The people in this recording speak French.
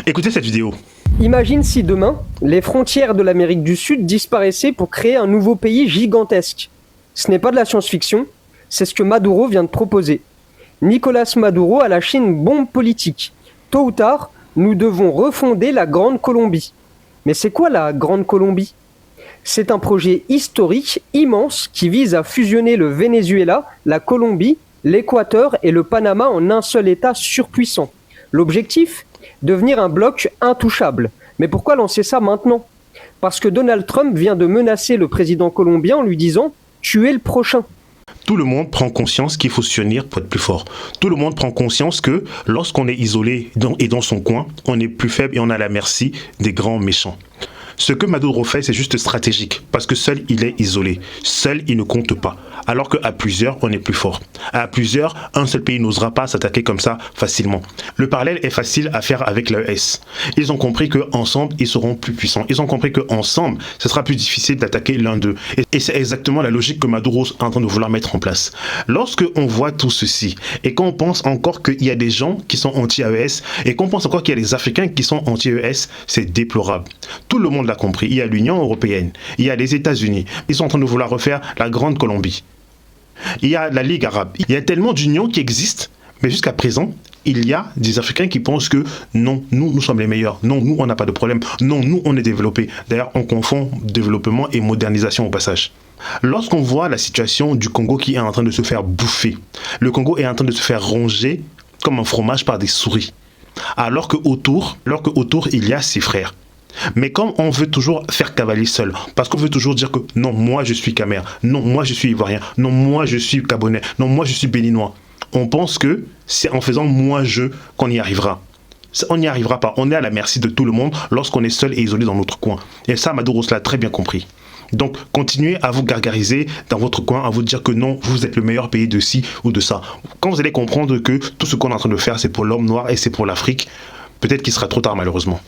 Écoutez cette vidéo. Imagine si demain, les frontières de l'Amérique du Sud disparaissaient pour créer un nouveau pays gigantesque. Ce n'est pas de la science-fiction, c'est ce que Maduro vient de proposer. Nicolas Maduro a lâché une bombe politique. Tôt ou tard, nous devons refonder la Grande Colombie. Mais c'est quoi la Grande Colombie ? C'est un projet historique immense qui vise à fusionner le Venezuela, la Colombie, l'Équateur et le Panama en un seul État surpuissant. L'objectif ? Devenir un bloc intouchable. Mais pourquoi lancer ça maintenant ? Parce que Donald Trump vient de menacer le président colombien en lui disant « tu es le prochain ». Tout le monde prend conscience qu'il faut s'unir pour être plus fort. Tout le monde prend conscience que lorsqu'on est isolé et dans son coin, on est plus faible et on est à la merci des grands méchants. Ce que Maduro fait, c'est juste stratégique, parce que seul, il est isolé. Seul, il ne compte pas. Alors qu'à plusieurs, on est plus fort. À plusieurs, un seul pays n'osera pas s'attaquer comme ça facilement. Le parallèle est facile à faire avec l'ES. Ils ont compris qu'ensemble, ils seront plus puissants. Ils ont compris qu'ensemble, ce sera plus difficile d'attaquer l'un d'eux. Et c'est exactement la logique que Maduro est en train de vouloir mettre en place. Lorsque on voit tout ceci, et qu'on pense encore qu'il y a des gens qui sont anti-AES, et qu'on pense encore qu'il y a des Africains qui sont anti-ES, c'est déplorable. Tout le monde l'a compris. Il y a l'Union européenne, il y a les États-Unis. Ils sont en train de vouloir refaire la Grande Colombie. Il y a la Ligue arabe. Il y a tellement d'unions qui existent, mais jusqu'à présent, il y a des Africains qui pensent que non, nous sommes les meilleurs. Non, nous, on n'a pas de problème. Non, nous, on est développés. D'ailleurs, on confond développement et modernisation au passage. Lorsqu'on voit la situation du Congo qui est en train de se faire bouffer, le Congo est en train de se faire ronger comme un fromage par des souris, alors qu'autour, il y a ses frères. Mais comme on veut toujours faire cavalier seul, parce qu'on veut toujours dire que non, moi je suis Camer, non, moi je suis Ivoirien, non, moi je suis Gabonais, non, moi je suis Béninois, on pense que c'est en faisant moi-je qu'on y arrivera. On n'y arrivera pas, on est à la merci de tout le monde lorsqu'on est seul et isolé dans notre coin. Et ça, Maduro l'a très bien compris. Donc, continuez à vous gargariser dans votre coin, à vous dire que non, vous êtes le meilleur pays de ci ou de ça. Quand vous allez comprendre que tout ce qu'on est en train de faire, c'est pour l'homme noir et c'est pour l'Afrique, peut-être qu'il sera trop tard malheureusement.